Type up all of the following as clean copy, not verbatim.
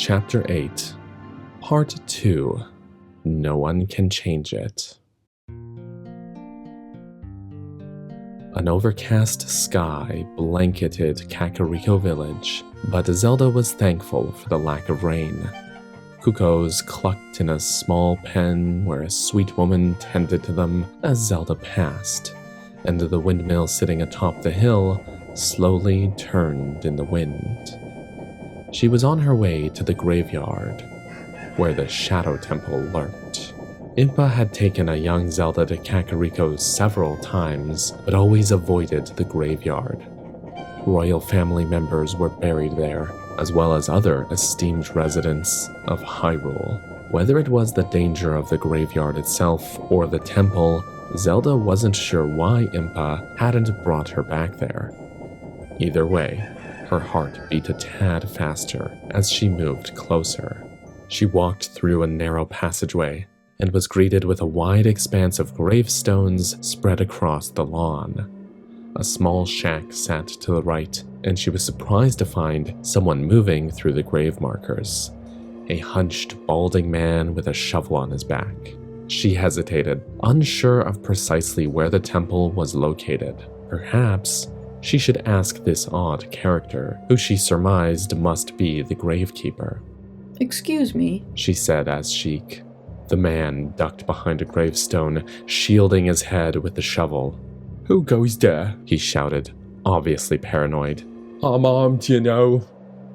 Chapter 8, Part 2, No One Can Change It. An overcast sky blanketed Kakariko Village, but Zelda was thankful for the lack of rain. Cuckoos clucked in a small pen where a sweet woman tended to them as Zelda passed, and the windmill sitting atop the hill slowly turned in the wind. She was on her way to the graveyard, where the Shadow Temple lurked. Impa had taken a young Zelda to Kakariko several times, but always avoided the graveyard. Royal family members were buried there, as well as other esteemed residents of Hyrule. Whether it was the danger of the graveyard itself or the temple, Zelda wasn't sure why Impa hadn't brought her back there. Either way, her heart beat a tad faster as she moved closer. She walked through a narrow passageway and was greeted with a wide expanse of gravestones spread across the lawn. A small shack sat to the right, and she was surprised to find someone moving through the grave markers. A hunched, balding man with a shovel on his back. She hesitated, unsure of precisely where the temple was located. Perhaps she should ask this odd character, who she surmised must be the gravekeeper. "Excuse me," she said as Sheik. The man ducked behind a gravestone, shielding his head with the shovel. "Who goes there?" he shouted, obviously paranoid. "I'm armed, you know."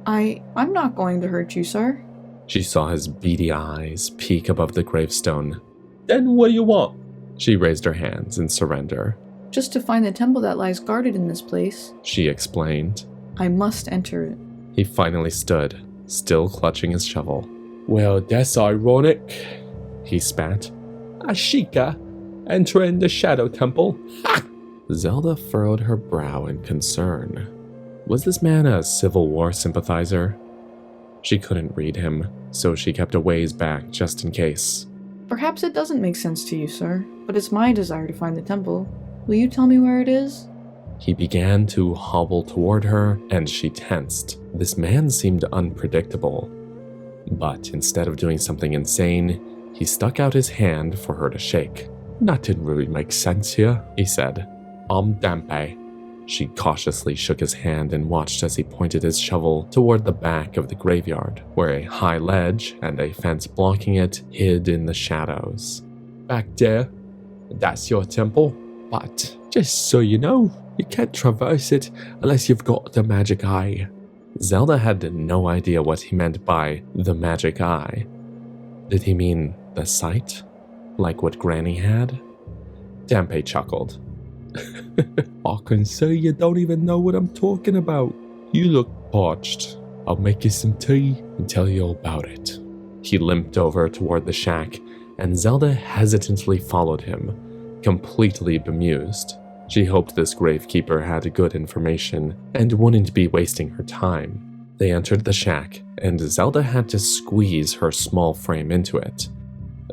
I'm not going to hurt you, sir." She saw his beady eyes peek above the gravestone. "Then what do you want?" She raised her hands in surrender. "Just to find the temple that lies guarded in this place. She explained. I must enter it." He finally stood, still clutching his shovel. "Well, that's ironic," he spat. "A Sheikah entering the Shadow Temple? Ha!" Zelda furrowed her brow in concern. Was this man a Civil War sympathizer? She couldn't read him, so she kept a ways back just in case. "Perhaps it doesn't make sense to you, sir, but it's my desire to find the temple. Will you tell me where it is?" He began to hobble toward her, and she tensed. This man seemed unpredictable. But instead of doing something insane, he stuck out his hand for her to shake. "Nothing really makes sense here," he said. "I'm Dampe." She cautiously shook his hand and watched as he pointed his shovel toward the back of the graveyard, where a high ledge and a fence blocking it hid in the shadows. "Back there, that's your temple. But just so you know, you can't traverse it unless you've got the magic eye." Zelda had no idea what he meant by the magic eye. Did he mean the sight? Like what Granny had? Dampe chuckled. "I can see you don't even know what I'm talking about. You look parched. I'll make you some tea and tell you all about it." He limped over toward the shack, and Zelda hesitantly followed him, completely bemused. She hoped this gravekeeper had good information and wouldn't be wasting her time. They entered the shack, and Zelda had to squeeze her small frame into it.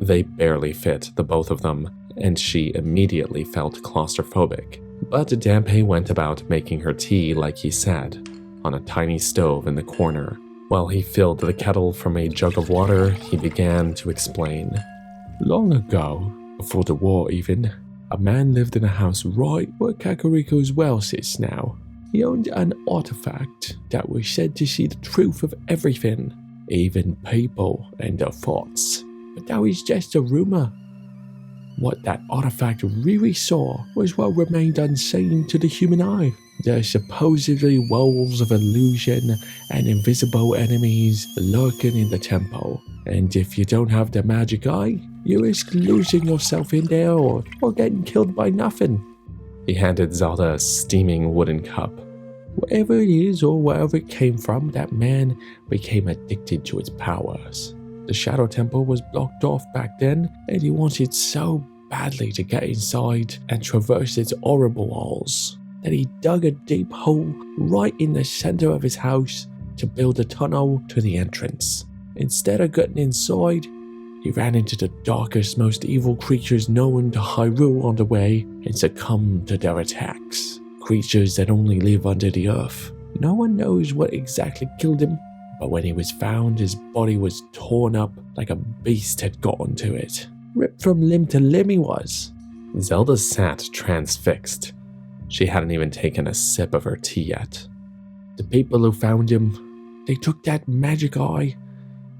They barely fit, the both of them, and she immediately felt claustrophobic. But Dampe went about making her tea like he said, on a tiny stove in the corner. While he filled the kettle from a jug of water, he began to explain. "Long ago, before the war even, a man lived in a house right where Kakariko's well sits now. He owned an artifact that was said to see the truth of everything, even people and their thoughts. But that was just a rumor. What that artifact really saw was what remained unseen to the human eye. There are supposedly walls of illusion and invisible enemies lurking in the temple, and if you don't have the magic eye, you risk losing yourself in there or getting killed by nothing." He handed Zelda a steaming wooden cup. "Whatever it is or wherever it came from, that man became addicted to its powers. The Shadow Temple was blocked off back then, and he wanted so badly to get inside and traverse its horrible walls that he dug a deep hole right in the center of his house to build a tunnel to the entrance. Instead of getting inside, he ran into the darkest, most evil creatures known to Hyrule on the way and succumbed to their attacks. Creatures that only live under the earth. No one knows what exactly killed him, But when he was found, his body was torn up like a beast had gotten to it. Ripped from limb to limb he was. Zelda sat transfixed. She hadn't even taken a sip of her tea yet. The people who found him, they took that magic eye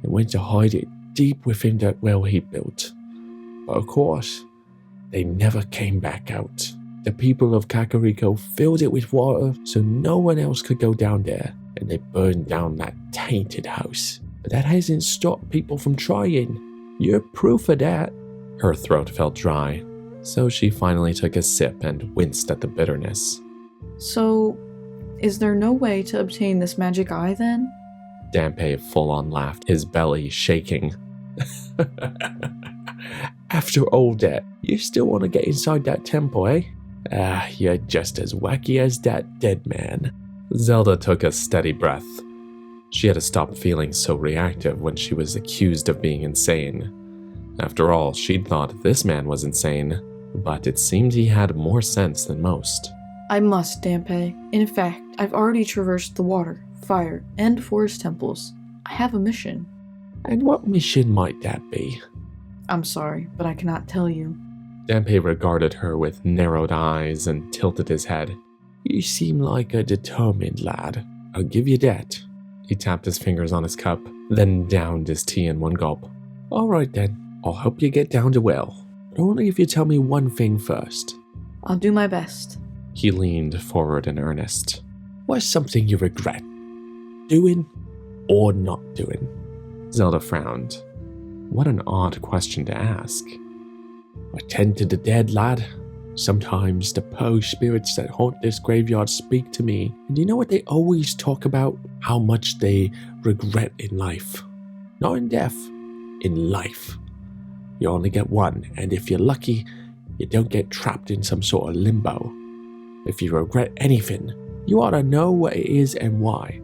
and went to hide it deep within that well he built. But of course, they never came back out. The people of Kakariko filled it with water so no one else could go down there, and they burned down that tainted house. But that hasn't stopped people from trying. You're proof of that. Her throat felt dry, so she finally took a sip and winced at the bitterness. So, is there no way to obtain this magic eye then? Dampé full-on laughed, his belly shaking. After all that, you still want to get inside that temple, eh? You're just as wacky as that dead man. Zelda took a steady breath. She had to stop feeling so reactive when she was accused of being insane. After all, she'd thought this man was insane, but it seemed he had more sense than most. I must, Dampé. In fact, I've already traversed the water, fire, and forest temples. I have a mission. And what mission might that be? I'm sorry, but I cannot tell you. Dampé regarded her with narrowed eyes and tilted his head. You seem like a determined lad. I'll give you that. He tapped his fingers on his cup, then downed his tea in one gulp. All right then, I'll help you get down to well. But only if you tell me one thing first. I'll do my best. He leaned forward in earnest. What's something you regret? Doing or not doing? Zelda frowned. What an odd question to ask. I tend to the dead, lad. Sometimes the Poe spirits that haunt this graveyard speak to me, and you know what they always talk about? How much they regret in life. Not in death, in life. You only get one, and if you're lucky, you don't get trapped in some sort of limbo. If you regret anything, you ought to know what it is and why,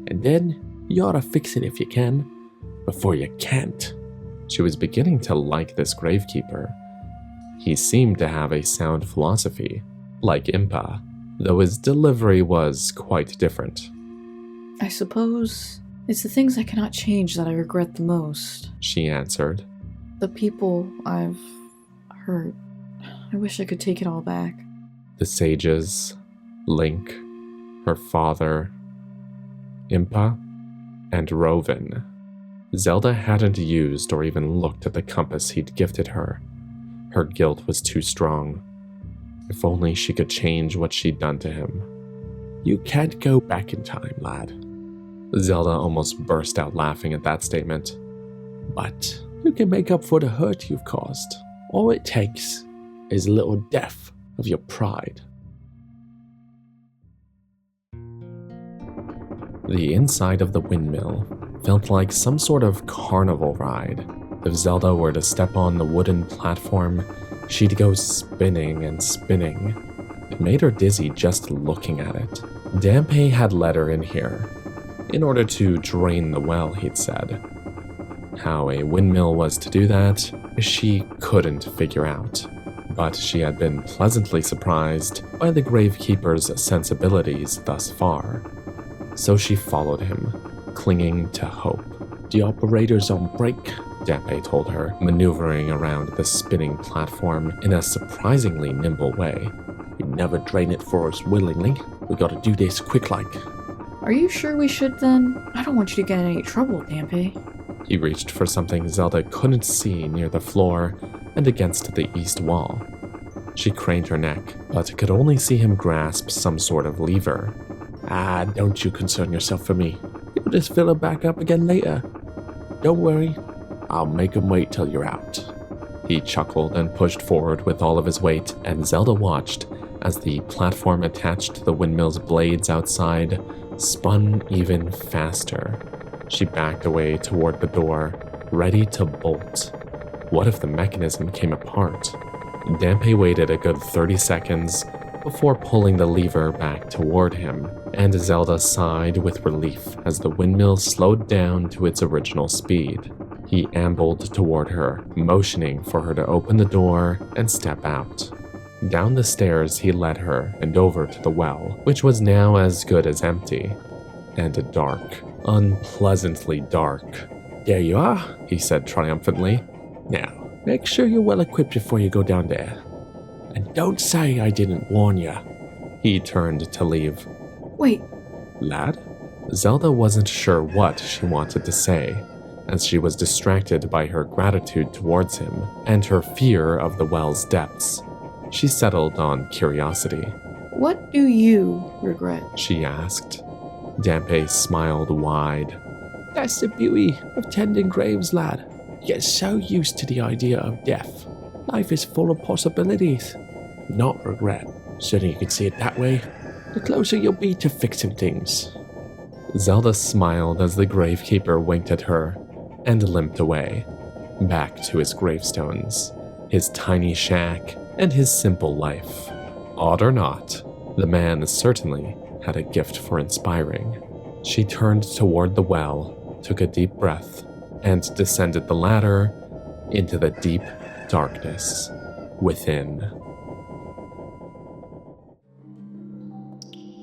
and then you ought to fix it if you can, before you can't. She was beginning to like this gravekeeper. He seemed to have a sound philosophy, like Impa, though his delivery was quite different. I suppose it's the things I cannot change that I regret the most, She answered. The people I've hurt. I wish I could take it all back. The sages, Link, her father, Impa, and Rovin. Zelda hadn't used or even looked at the compass he'd gifted her. Her guilt was too strong. If only she could change what she'd done to him. You can't go back in time, lad. Zelda almost burst out laughing at that statement. But you can make up for the hurt you've caused. All it takes is a little death of your pride. The inside of the windmill felt like some sort of carnival ride. If Zelda were to step on the wooden platform, she'd go spinning and spinning. It made her dizzy just looking at it. Dampé had led her in here, in order to drain the well, he'd said. How a windmill was to do that, she couldn't figure out. But she had been pleasantly surprised by the gravekeeper's sensibilities thus far. So she followed him, clinging to hope. The operator's on break, Dampé told her, maneuvering around the spinning platform in a surprisingly nimble way. You never drain it for us willingly. We gotta do this quick like. Are you sure we should then? I don't want you to get in any trouble, Dampé. He reached for something Zelda couldn't see near the floor and against the east wall. She craned her neck, but could only see him grasp some sort of lever. Don't you concern yourself for me. You'll just fill it back up again later. Don't worry, I'll make him wait till you're out. He chuckled and pushed forward with all of his weight, and Zelda watched as the platform attached to the windmill's blades outside spun even faster. She backed away toward the door, ready to bolt. What if the mechanism came apart? Dampé waited a good 30 seconds before pulling the lever back toward him, and Zelda sighed with relief as the windmill slowed down to its original speed. He ambled toward her, motioning for her to open the door and step out. Down the stairs he led her and over to the well, which was now as good as empty. and dark, unpleasantly dark. "There you are," he said triumphantly. "Now, make sure you're well equipped before you go down there. And don't say I didn't warn you." He turned to leave. Wait, "Lad?" Zelda wasn't sure what she wanted to say, as she was distracted by her gratitude towards him and her fear of the well's depths. She settled on curiosity. what do you regret? She asked. Dampe smiled wide. "That's the beauty of tending graves, lad. You get so used to the idea of death. Life is full of possibilities. Not regret. Certainly you could see it that way. The closer you'll be to fixing things." Zelda smiled as the gravekeeper winked at her and limped away, back to his gravestones, his tiny shack, and his simple life. Odd or not, the man certainly had a gift for inspiring. She turned toward the well, took a deep breath, and descended the ladder into the deep darkness within.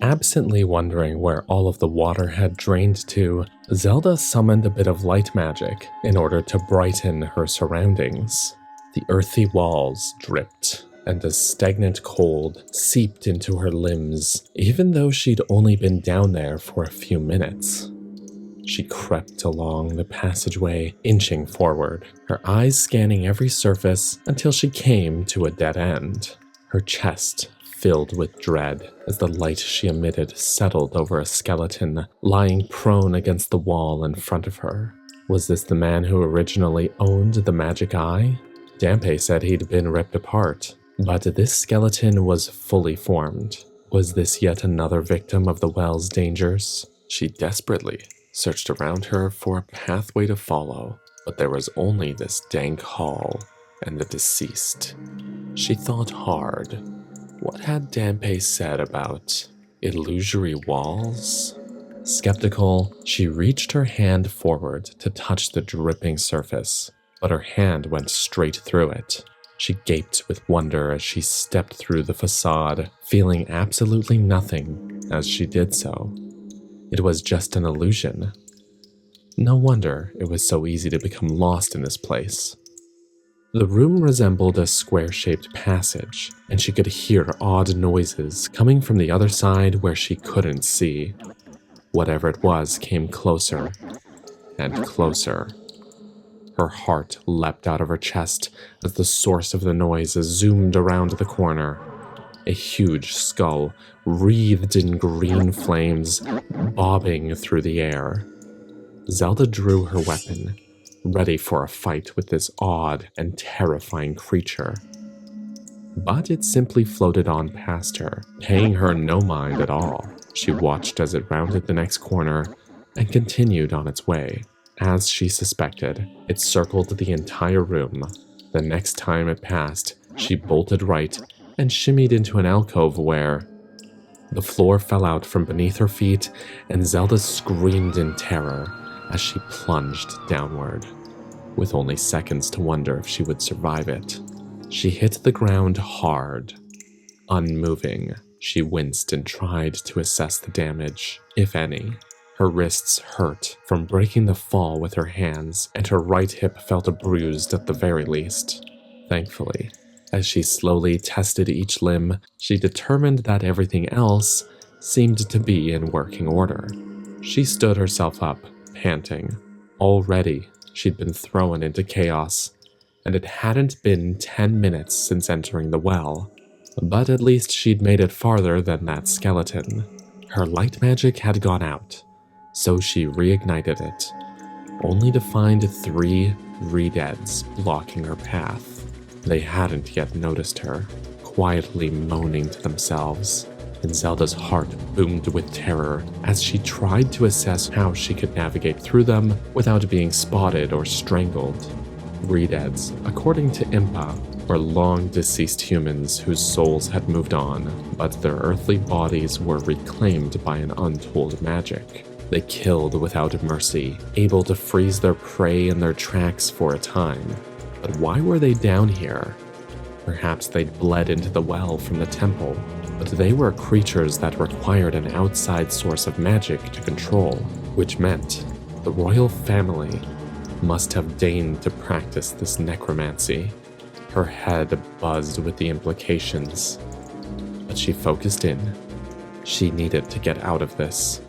Absently wondering where all of the water had drained to, Zelda summoned a bit of light magic in order to brighten her surroundings. The earthy walls dripped, and a stagnant cold seeped into her limbs, even though she'd only been down there for a few minutes. She crept along the passageway, inching forward, her eyes scanning every surface until she came to a dead end. Her chest filled with dread as the light she emitted settled over a skeleton lying prone against the wall in front of her. Was this the man who originally owned the magic eye? Dampe said he'd been ripped apart, but this skeleton was fully formed. Was this yet another victim of the well's dangers? She desperately searched around her for a pathway to follow, but there was only this dank hall and the deceased. She thought hard. What had Dampe said about illusory walls? Skeptical, she reached her hand forward to touch the dripping surface, but her hand went straight through it. She gaped with wonder as she stepped through the facade, feeling absolutely nothing as she did so. It was just an illusion. No wonder it was so easy to become lost in this place. The room resembled a square-shaped passage, and she could hear odd noises coming from the other side where she couldn't see. Whatever it was came closer and closer. Her heart leapt out of her chest as the source of the noise zoomed around the corner. A huge skull, wreathed in green flames, bobbing through the air. Zelda drew her weapon, ready for a fight with this odd and terrifying creature. But it simply floated on past her, paying her no mind at all. She watched as it rounded the next corner and continued on its way. As she suspected, it circled the entire room. The next time it passed, she bolted right and shimmied into an alcove where the floor fell out from beneath her feet, and Zelda screamed in terror as she plunged downward, with only seconds to wonder if she would survive it. She hit the ground hard. Unmoving, she winced and tried to assess the damage, if any. Her wrists hurt from breaking the fall with her hands, and her right hip felt bruised at the very least. Thankfully, as she slowly tested each limb, she determined that everything else seemed to be in working order. She stood herself up, panting. Already, she'd been thrown into chaos, and it hadn't been 10 minutes since entering the well. But at least she'd made it farther than that skeleton. Her light magic had gone out, so she reignited it, only to find 3 re-deads blocking her path. They hadn't yet noticed her, quietly moaning to themselves, and Zelda's heart boomed with terror as she tried to assess how she could navigate through them without being spotted or strangled. Re-deads, according to Impa, were long-deceased humans whose souls had moved on, but their earthly bodies were reclaimed by an untold magic. They killed without mercy, able to freeze their prey in their tracks for a time. But why were they down here? Perhaps they'd bled into the well from the temple. but they were creatures that required an outside source of magic to control, which meant the royal family must have deigned to practice this necromancy. Her head buzzed with the implications, but she focused in. She needed to get out of this.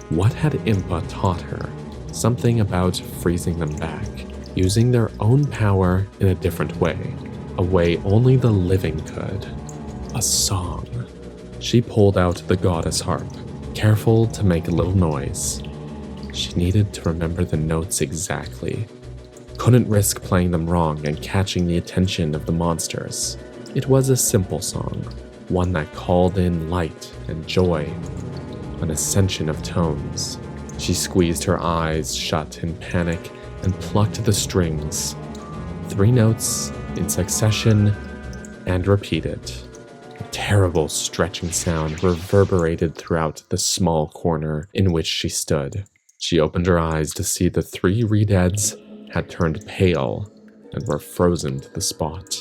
What had Impa taught her? Something about freezing them back, using their own power in a different way, a way only the living could. A song. She pulled out the goddess harp, careful to make little noise. She needed to remember the notes exactly. Couldn't risk playing them wrong and catching the attention of the monsters. It was a simple song, one that called in light and joy, an ascension of tones. She squeezed her eyes shut in panic and plucked the strings. 3 notes in succession and repeated. A terrible stretching sound reverberated throughout the small corner in which she stood. She opened her eyes to see the 3 redeads had turned pale and were frozen to the spot.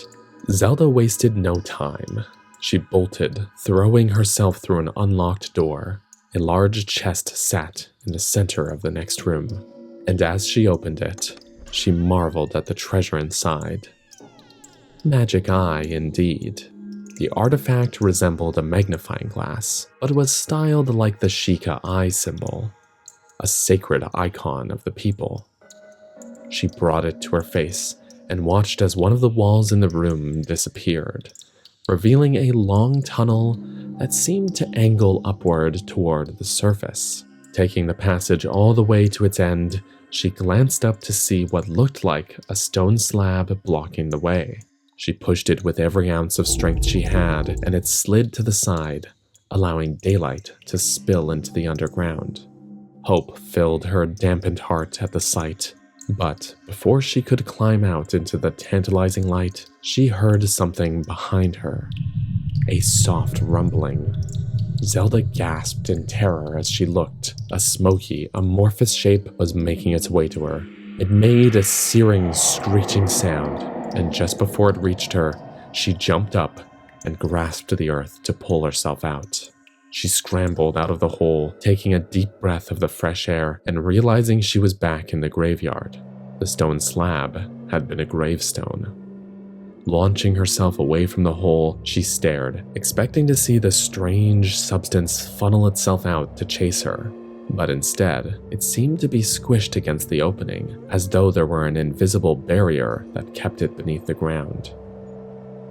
Zelda wasted no time. She bolted, throwing herself through an unlocked door. A large chest sat in the center of the next room, and as she opened it, she marveled at the treasure inside. Magic eye, indeed. The artifact resembled a magnifying glass, but was styled like the Sheikah eye symbol, a sacred icon of the people. She brought it to her face and watched as one of the walls in the room disappeared, revealing a long tunnel that seemed to angle upward toward the surface. Taking the passage all the way to its end, she glanced up to see what looked like a stone slab blocking the way. She pushed it with every ounce of strength she had, and it slid to the side, allowing daylight to spill into the underground. Hope filled her dampened heart at the sight, but before she could climb out into the tantalizing light, she heard something behind her. A soft rumbling. Zelda gasped in terror as she looked. A smoky, amorphous shape was making its way to her. It made a searing, screeching sound, and just before it reached her, she jumped up and grasped the earth to pull herself out. She scrambled out of the hole, taking a deep breath of the fresh air and realizing she was back in the graveyard. The stone slab had been a gravestone. Launching herself away from the hole, she stared, expecting to see the strange substance funnel itself out to chase her. But instead, it seemed to be squished against the opening, as though there were an invisible barrier that kept it beneath the ground.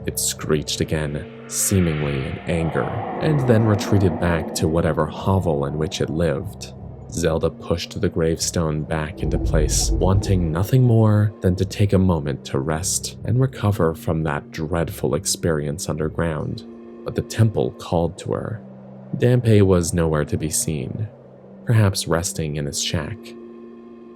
It screeched again, seemingly in anger, and then retreated back to whatever hovel in which it lived. Zelda pushed the gravestone back into place, wanting nothing more than to take a moment to rest and recover from that dreadful experience underground. But the temple called to her. Dampe was nowhere to be seen, perhaps resting in his shack.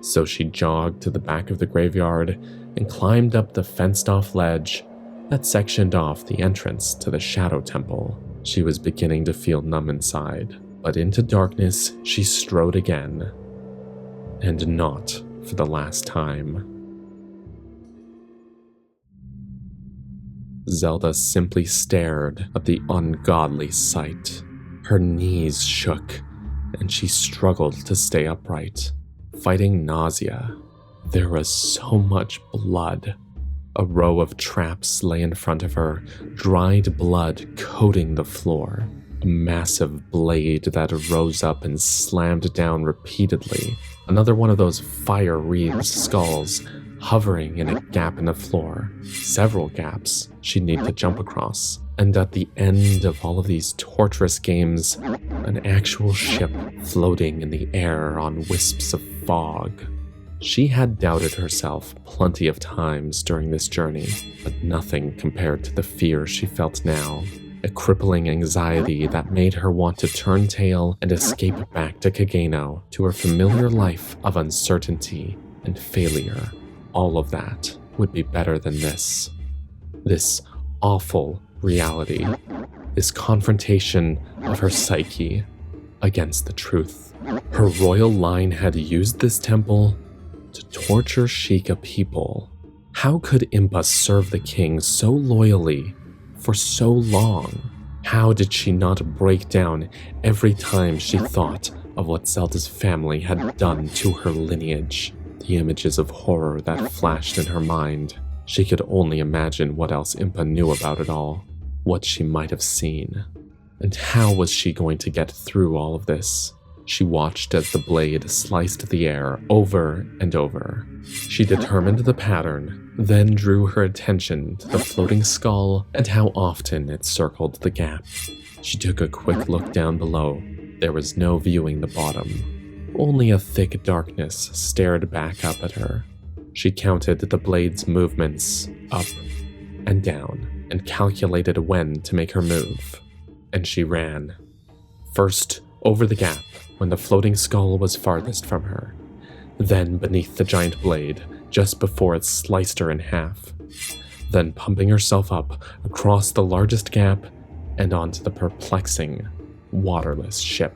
So she jogged to the back of the graveyard and climbed up the fenced-off ledge that sectioned off the entrance to the Shadow Temple. She was beginning to feel numb inside, but into darkness she strode again, and not for the last time. Zelda simply stared at the ungodly sight. Her knees shook, and she struggled to stay upright, fighting nausea. There was so much blood. A row of traps lay in front of her, dried blood coating the floor. A massive blade that rose up and slammed down repeatedly. Another one of those fire-wreathed skulls hovering in a gap in the floor. Several gaps she'd need to jump across. And at the end of all of these torturous games, an actual ship floating in the air on wisps of fog. She had doubted herself plenty of times during this journey, but nothing compared to the fear she felt now. A crippling anxiety that made her want to turn tail and escape back to Kageno, to her familiar life of uncertainty and failure. All of that would be better than this. This awful reality. This confrontation of her psyche against the truth. Her royal line had used this temple to torture Sheikah people. How could Impa serve the king so loyally for so long? How did she not break down every time she thought of what Zelda's family had done to her lineage? The images of horror that flashed in her mind. She could only imagine what else Impa knew about it all, what she might have seen. And how was she going to get through all of this? She watched as the blade sliced the air over and over. She determined the pattern, then drew her attention to the floating skull and how often it circled the gap. She took a quick look down below. There was no viewing the bottom. Only a thick darkness stared back up at her. She counted the blade's movements up and down and calculated when to make her move. And she ran. First, over the gap when the floating skull was farthest from her. Then beneath the giant blade, just before it sliced her in half. Then pumping herself up across the largest gap and onto the perplexing, waterless ship.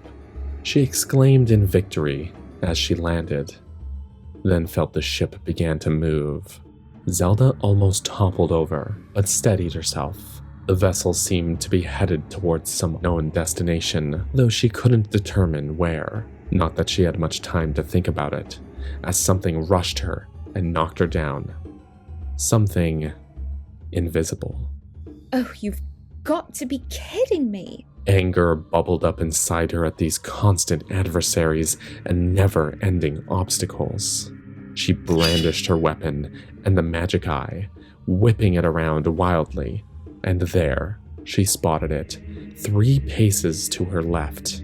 She exclaimed in victory as she landed, then felt the ship began to move. Zelda almost toppled over, but steadied herself. The vessel seemed to be headed towards some known destination, though she couldn't determine where. Not that she had much time to think about it, as something rushed her and knocked her down. Something invisible. Oh, you've got to be kidding me. Anger bubbled up inside her at these constant adversaries and never-ending obstacles. She brandished her weapon and the magic eye, whipping it around wildly. And there, she spotted it, 3 paces to her left.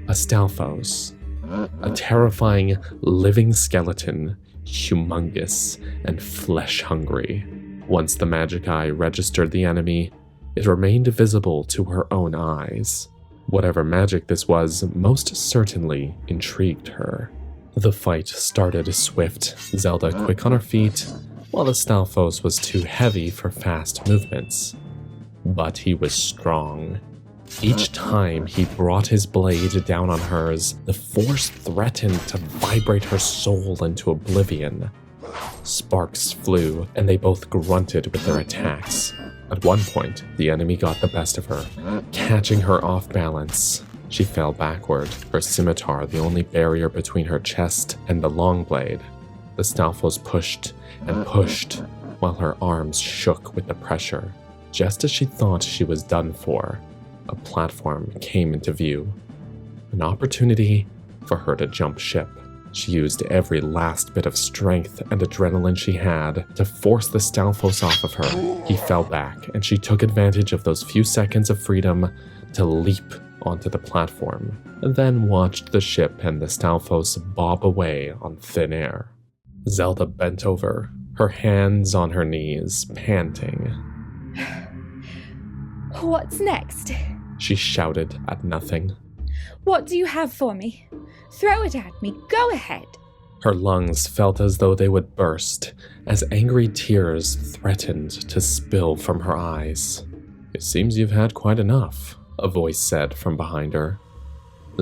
A Stalfos. A terrifying, living skeleton, humongous and flesh-hungry. Once the magic eye registered the enemy, it remained visible to her own eyes. Whatever magic this was most certainly intrigued her. The fight started swift, Zelda quick on her feet, while the Stalfos was too heavy for fast movements. But he was strong. Each time he brought his blade down on hers, the force threatened to vibrate her soul into oblivion. Sparks flew, and they both grunted with their attacks. At one point, the enemy got the best of her, catching her off balance. She fell backward, her scimitar the only barrier between her chest and the long blade. The Stalfos pushed and pushed, while her arms shook with the pressure. Just as she thought she was done for, a platform came into view. An opportunity for her to jump ship. She used every last bit of strength and adrenaline she had to force the Stalfos off of her. He fell back, and she took advantage of those few seconds of freedom to leap onto the platform, and then watched the ship and the Stalfos bob away on thin air. Zelda bent over, her hands on her knees, panting. What's next? She shouted at nothing. What do you have for me? Throw it at me. Go ahead. Her lungs felt as though they would burst, as angry tears threatened to spill from her eyes. It seems you've had quite enough, a voice said from behind her.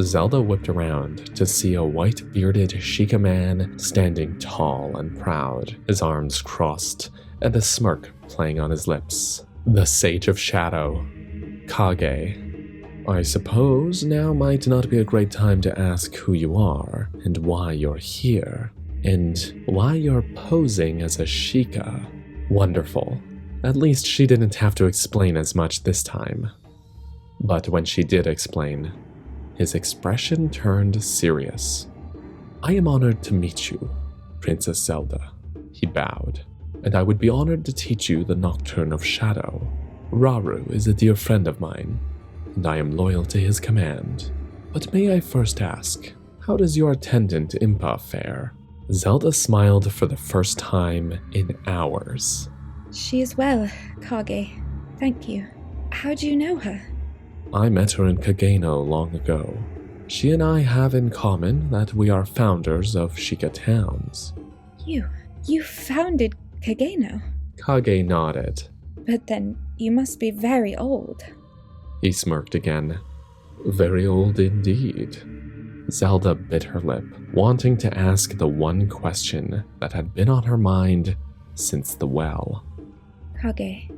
Zelda whipped around to see a white-bearded Sheik man standing tall and proud, his arms crossed, and a smirk playing on his lips. The Sage of Shadow, Kage. I suppose now might not be a great time to ask who you are, and why you're here, and why you're posing as a Sheikah. Wonderful. At least she didn't have to explain as much this time. But when she did explain, his expression turned serious. I am honored to meet you, Princess Zelda. He bowed. And I would be honored to teach you the Nocturne of Shadow. Rauru is a dear friend of mine, and I am loyal to his command. But may I first ask, how does your attendant Impa fare? Zelda smiled for the first time in hours. She is well, Kage. Thank you. How do you know her? I met her in Kageno long ago. She and I have in common that we are founders of Sheikah towns. You founded Kageno? Kage nodded. But then you must be very old. He smirked again. Very old indeed. Zelda bit her lip, wanting to ask the one question that had been on her mind since the well. Kage,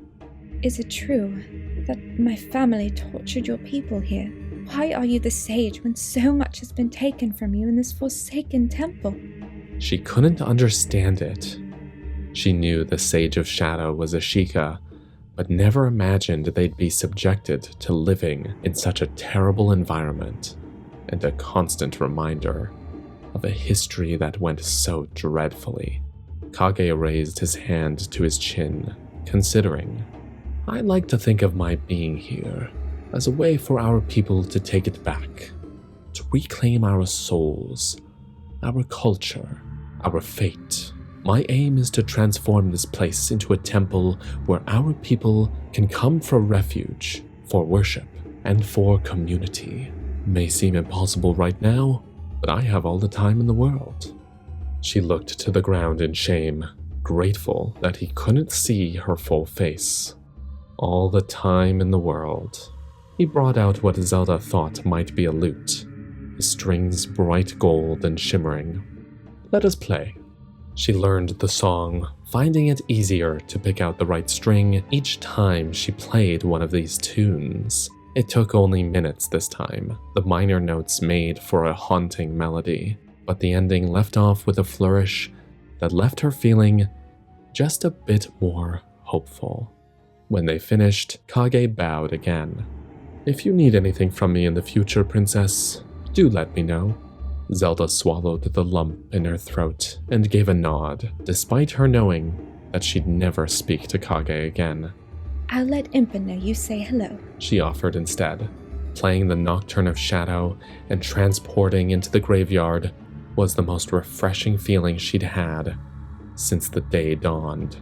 is it true that my family tortured your people here. Why are you the sage when so much has been taken from you in this forsaken temple? She couldn't understand it. She knew the Sage of Shadow was a Sheikah, but never imagined they'd be subjected to living in such a terrible environment, and a constant reminder of a history that went so dreadfully. Kage raised his hand to his chin, considering. I like to think of my being here as a way for our people to take it back, to reclaim our souls, our culture, our fate. My aim is to transform this place into a temple where our people can come for refuge, for worship, and for community. May seem impossible right now, but I have all the time in the world. She looked to the ground in shame, grateful that he couldn't see her full face. All the time in the world. He brought out what Zelda thought might be a lute, the strings bright gold and shimmering. Let us play. She learned the song, finding it easier to pick out the right string each time she played one of these tunes. It took only minutes this time. The minor notes made for a haunting melody, but the ending left off with a flourish that left her feeling just a bit more hopeful. When they finished, Kage bowed again. If you need anything from me in the future, princess, do let me know. Zelda swallowed the lump in her throat and gave a nod, despite her knowing that she'd never speak to Kage again. I'll let Impa know you say hello, she offered instead. Playing the Nocturne of Shadow and transporting into the graveyard was the most refreshing feeling she'd had since the day dawned.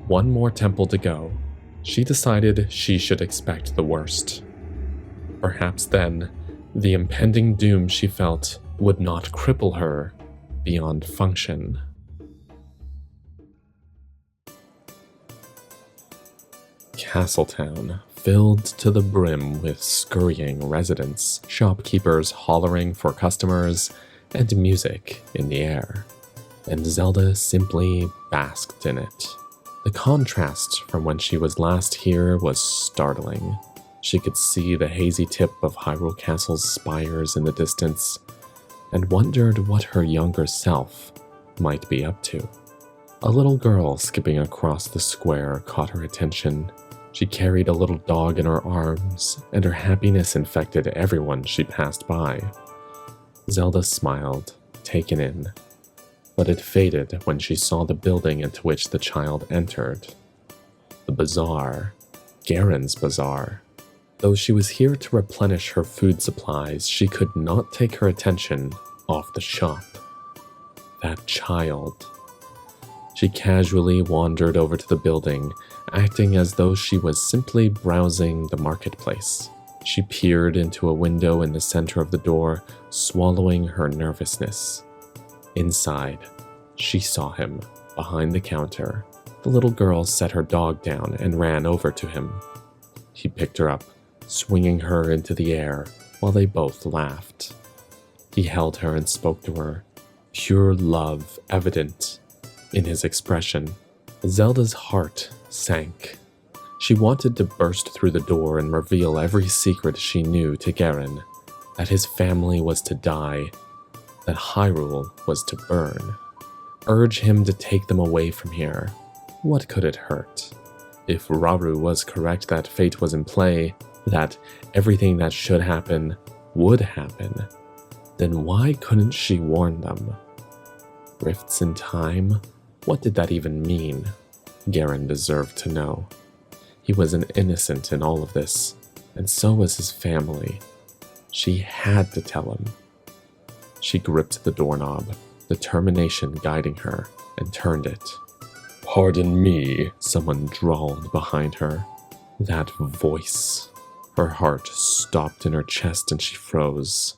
One more temple to go. She decided she should expect the worst. Perhaps then, the impending doom she felt would not cripple her beyond function. Castletown, filled to the brim with scurrying residents, shopkeepers hollering for customers, and music in the air. And Zelda simply basked in it. The contrast from when she was last here was startling. She could see the hazy tip of Hyrule Castle's spires in the distance, and wondered what her younger self might be up to. A little girl skipping across the square caught her attention. She carried a little dog in her arms, and her happiness infected everyone she passed by. Zelda smiled, taken in, but it faded when she saw the building into which the child entered. The bazaar, Garen's bazaar. Though she was here to replenish her food supplies, she could not take her attention off the shop. That child. She casually wandered over to the building, acting as though she was simply browsing the marketplace. She peered into a window in the center of the door, swallowing her nervousness. Inside, she saw him, behind the counter. The little girl set her dog down and ran over to him. He picked her up, swinging her into the air, while they both laughed. He held her and spoke to her, pure love evident in his expression. Zelda's heart sank. She wanted to burst through the door and reveal every secret she knew to Garen, that his family was to die, that Hyrule was to burn. Urge him to take them away from here. What could it hurt? If Rauru was correct that fate was in play, that everything that should happen would happen, then why couldn't she warn them? Rifts in time? What did that even mean? Garen deserved to know. He was an innocent in all of this, and so was his family. She had to tell him. She gripped the doorknob, determination guiding her, and turned it. "Pardon me," someone drawled behind her. That voice. Her heart stopped in her chest and she froze.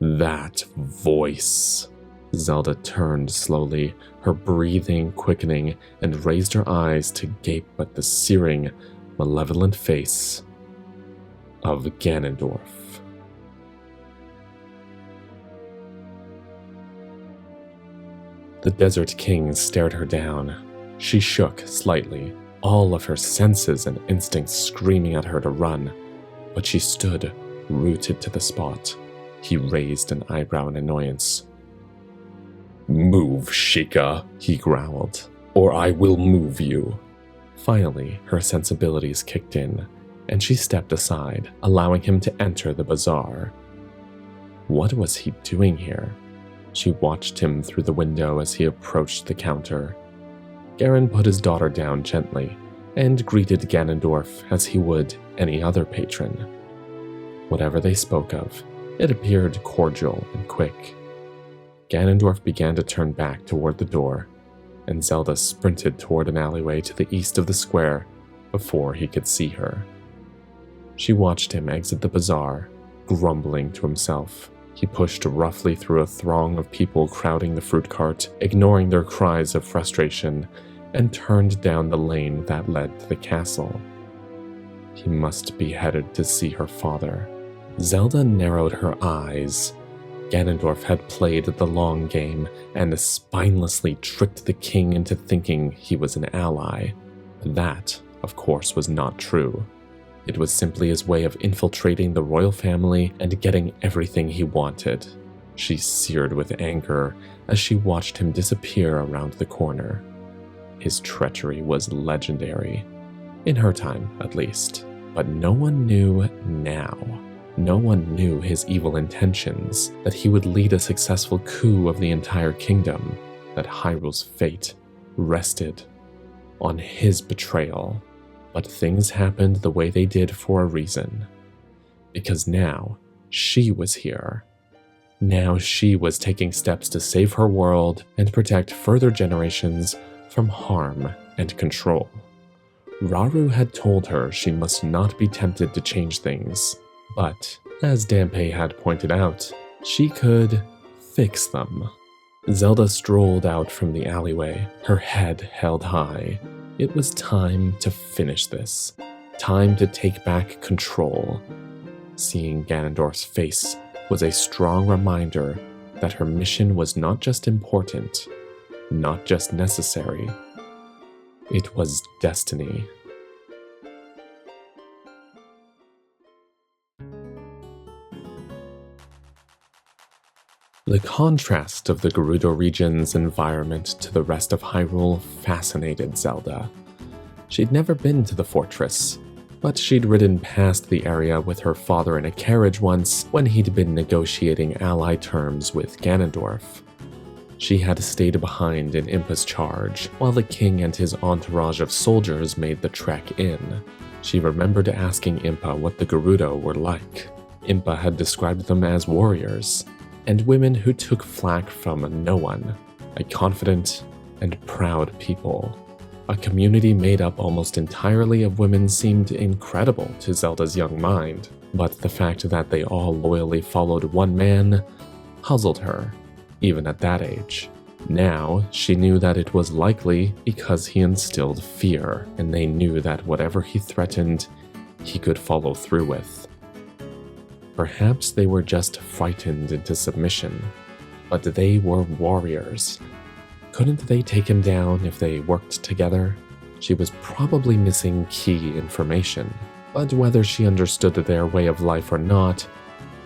That voice. Zelda turned slowly, her breathing quickening, and raised her eyes to gape at the searing, malevolent face of Ganondorf. The Desert King stared her down. She shook slightly, all of her senses and instincts screaming at her to run, but she stood, rooted to the spot. He raised an eyebrow in annoyance. "Move, Sheikah," he growled, "or I will move you." Finally, her sensibilities kicked in, and she stepped aside, allowing him to enter the bazaar. What was he doing here? She watched him through the window as he approached the counter. Garen put his daughter down gently and greeted Ganondorf as he would any other patron. Whatever they spoke of, it appeared cordial and quick. Ganondorf began to turn back toward the door, and Zelda sprinted toward an alleyway to the east of the square before he could see her. She watched him exit the bazaar, grumbling to himself. He pushed roughly through a throng of people crowding the fruit cart, ignoring their cries of frustration, and turned down the lane that led to the castle. He must be headed to see her father. Zelda narrowed her eyes. Ganondorf had played the long game and spinelessly tricked the king into thinking he was an ally. That, of course, was not true. It was simply his way of infiltrating the royal family and getting everything he wanted. She seared with anger as she watched him disappear around the corner. His treachery was legendary, in her time at least, but no one knew now. No one knew his evil intentions, that he would lead a successful coup of the entire kingdom, that Hyrule's fate rested on his betrayal. But things happened the way they did for a reason. Because now, she was here. Now she was taking steps to save her world and protect further generations from harm and control. Rauru had told her she must not be tempted to change things, but, as Dampé had pointed out, she could fix them. Zelda strolled out from the alleyway, her head held high. It was time to finish this. Time to take back control. Seeing Ganondorf's face was a strong reminder that her mission was not just important, not just necessary. It was destiny. The contrast of the Gerudo region's environment to the rest of Hyrule fascinated Zelda. She'd never been to the fortress, but she'd ridden past the area with her father in a carriage once when he'd been negotiating ally terms with Ganondorf. She had stayed behind in Impa's charge while the king and his entourage of soldiers made the trek in. She remembered asking Impa what the Gerudo were like. Impa had described them as warriors, and women who took flack from no one, a confident and proud people. A community made up almost entirely of women seemed incredible to Zelda's young mind, but the fact that they all loyally followed one man puzzled her, even at that age. Now, she knew that it was likely because he instilled fear, and they knew that whatever he threatened, he could follow through with. Perhaps they were just frightened into submission, but they were warriors. Couldn't they take him down if they worked together? She was probably missing key information, but whether she understood their way of life or not,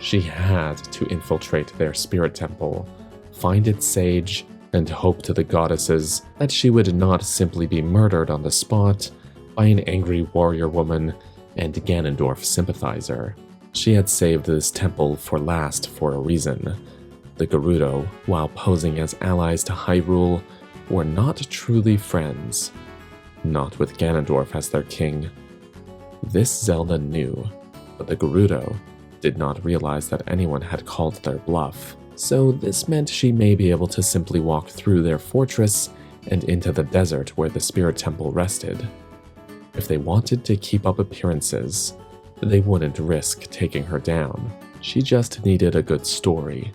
she had to infiltrate their spirit temple, find its sage, and hope to the goddesses that she would not simply be murdered on the spot by an angry warrior woman and Ganondorf sympathizer. She had saved this temple for last for a reason. The Gerudo, while posing as allies to Hyrule, were not truly friends. Not with Ganondorf as their king. This Zelda knew, but the Gerudo did not realize that anyone had called their bluff, so this meant she may be able to simply walk through their fortress and into the desert where the spirit temple rested. If they wanted to keep up appearances, they wouldn't risk taking her down. She just needed a good story,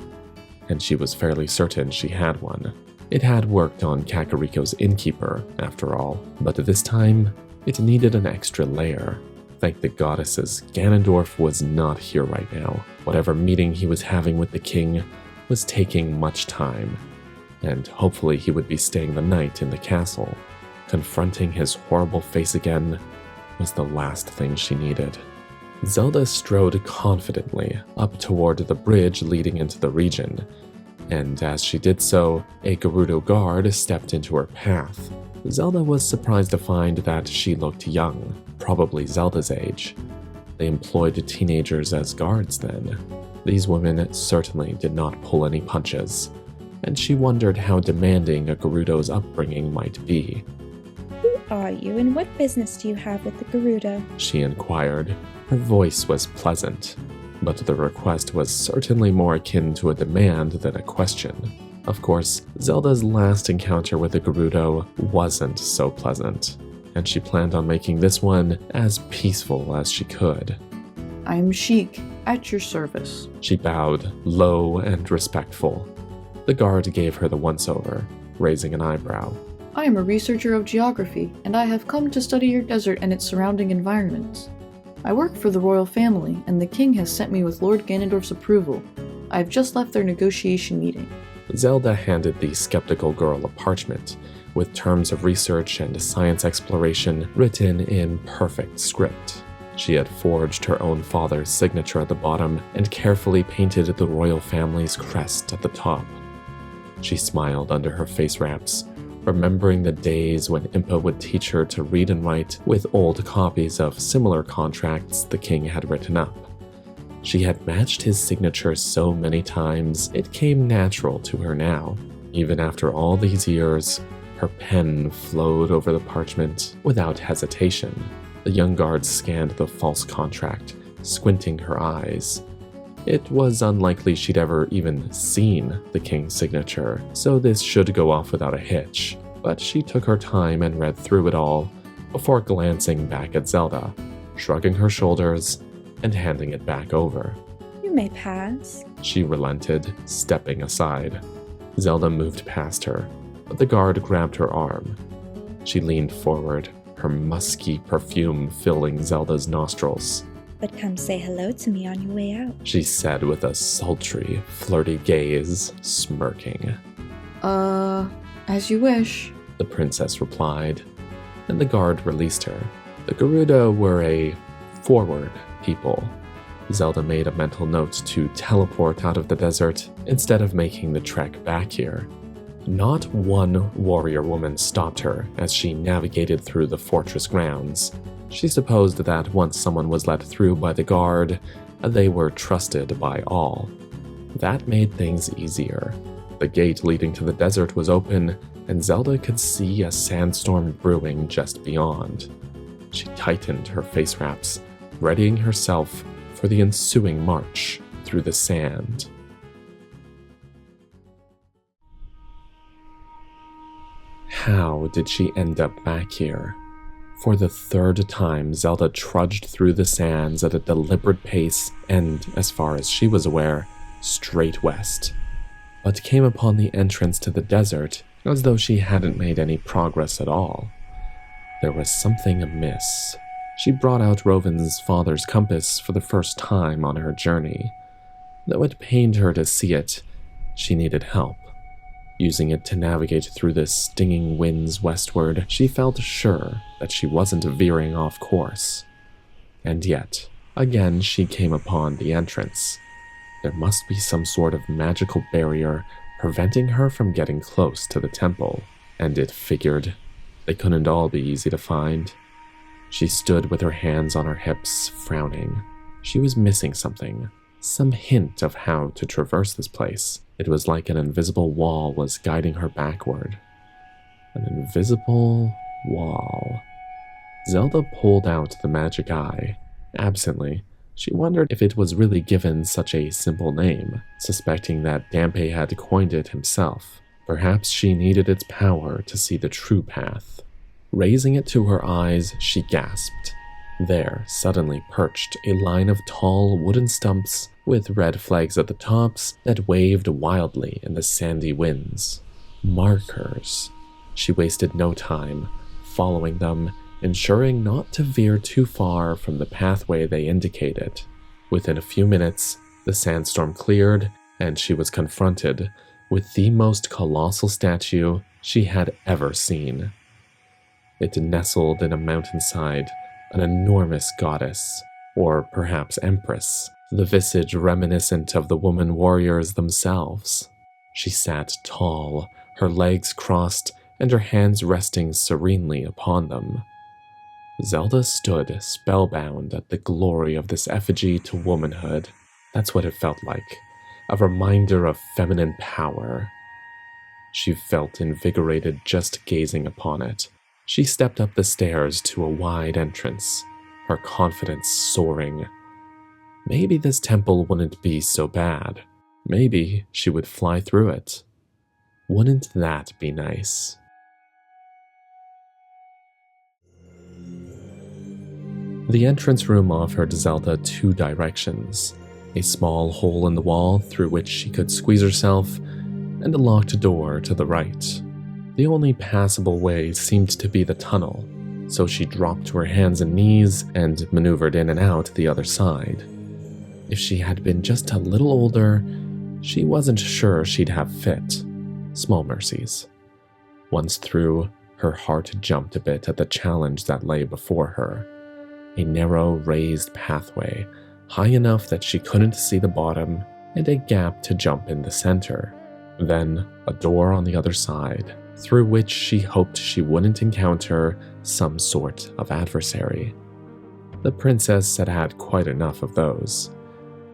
and she was fairly certain she had one. It had worked on Kakariko's innkeeper, after all, but this time, it needed an extra layer. Thank the goddesses, Ganondorf was not here right now. Whatever meeting he was having with the king was taking much time, and hopefully he would be staying the night in the castle. Confronting his horrible face again was the last thing she needed. Zelda strode confidently up toward the bridge leading into the region, and as she did so, a Gerudo guard stepped into her path. Zelda was surprised to find that she looked young, probably Zelda's age. They employed teenagers as guards then. These women certainly did not pull any punches, and she wondered how demanding a Gerudo's upbringing might be. Who are you, and what business do you have with the Gerudo? She inquired. Her voice was pleasant, but the request was certainly more akin to a demand than a question. Of course, Zelda's last encounter with the Gerudo wasn't so pleasant, and she planned on making this one as peaceful as she could. I am Sheik, at your service. She bowed, low and respectful. The guard gave her the once-over, raising an eyebrow. I am a researcher of geography, and I have come to study your desert and its surrounding environments. I work for the royal family, and the king has sent me with Lord Ganondorf's approval. I have just left their negotiation meeting. Zelda handed the skeptical girl a parchment, with terms of research and science exploration written in perfect script. She had forged her own father's signature at the bottom and carefully painted the royal family's crest at the top. She smiled under her face wraps, remembering the days when Impa would teach her to read and write with old copies of similar contracts the king had written up. She had matched his signature so many times, it came natural to her now. Even after all these years, her pen flowed over the parchment without hesitation. The young guard scanned the false contract, squinting her eyes. It was unlikely she'd ever even seen the king's signature, so this should go off without a hitch. But she took her time and read through it all before glancing back at Zelda, shrugging her shoulders and handing it back over. You may pass. She relented, stepping aside. Zelda moved past her, but the guard grabbed her arm. She leaned forward, her musky perfume filling Zelda's nostrils. But come say hello to me on your way out, She said with a sultry, flirty gaze, smirking. As you wish. The princess replied, and the guard released her. The Gerudo were a forward people. Zelda made a mental note to teleport out of the desert instead of making the trek back here. Not one warrior woman stopped her as she navigated through the fortress grounds. She supposed that once someone was let through by the guard, they were trusted by all. That made things easier. The gate leading to the desert was open, and Zelda could see a sandstorm brewing just beyond. She tightened her face wraps, readying herself for the ensuing march through the sand. How did she end up back here? For the third time, Zelda trudged through the sands at a deliberate pace and, as far as she was aware, straight west, but came upon the entrance to the desert as though she hadn't made any progress at all. There was something amiss. She brought out Rovin's father's compass for the first time on her journey. Though it pained her to see it, she needed help. Using it to navigate through the stinging winds westward, she felt sure that she wasn't veering off course. And yet, again she came upon the entrance. There must be some sort of magical barrier preventing her from getting close to the temple, and it figured they couldn't all be easy to find. She stood with her hands on her hips, frowning. She was missing something, some hint of how to traverse this place. It was like an invisible wall was guiding her backward. An invisible wall. Zelda pulled out the magic eye. Absently, she wondered if it was really given such a simple name, suspecting that Dampe had coined it himself. Perhaps she needed its power to see the true path. Raising it to her eyes, she gasped. There, suddenly perched a line of tall wooden stumps with red flags at the tops that waved wildly in the sandy winds. Markers. She wasted no time, following them, ensuring not to veer too far from the pathway they indicated. Within a few minutes, the sandstorm cleared, and she was confronted with the most colossal statue she had ever seen. It nestled in a mountainside, an enormous goddess, or perhaps empress, the visage reminiscent of the woman warriors themselves. She sat tall, her legs crossed and her hands resting serenely upon them. Zelda stood spellbound at the glory of this effigy to womanhood. That's what it felt like, a reminder of feminine power. She felt invigorated just gazing upon it. She stepped up the stairs to a wide entrance, her confidence soaring. Maybe this temple wouldn't be so bad. Maybe she would fly through it. Wouldn't that be nice? The entrance room offered Zelda two directions, a small hole in the wall through which she could squeeze herself, and a locked door to the right. The only passable way seemed to be the tunnel, so she dropped to her hands and knees and maneuvered in and out the other side. If she had been just a little older, she wasn't sure she'd have fit. Small mercies. Once through, her heart jumped a bit at the challenge that lay before her. A narrow, raised pathway, high enough that she couldn't see the bottom, and a gap to jump in the center. Then, a door on the other side, through which she hoped she wouldn't encounter some sort of adversary. The princess had had quite enough of those,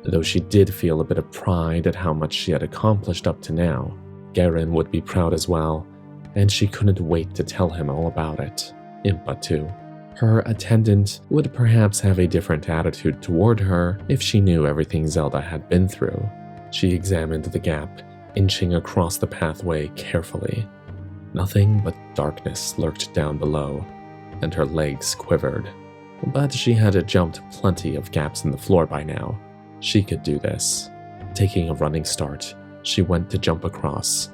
though she did feel a bit of pride at how much she had accomplished up to now. Garen would be proud as well, and she couldn't wait to tell him all about it. Impa too. Her attendant would perhaps have a different attitude toward her if she knew everything Zelda had been through. She examined the gap, inching across the pathway carefully. Nothing but darkness lurked down below, and her legs quivered. But she had jumped plenty of gaps in the floor by now. She could do this. Taking a running start, she went to jump across.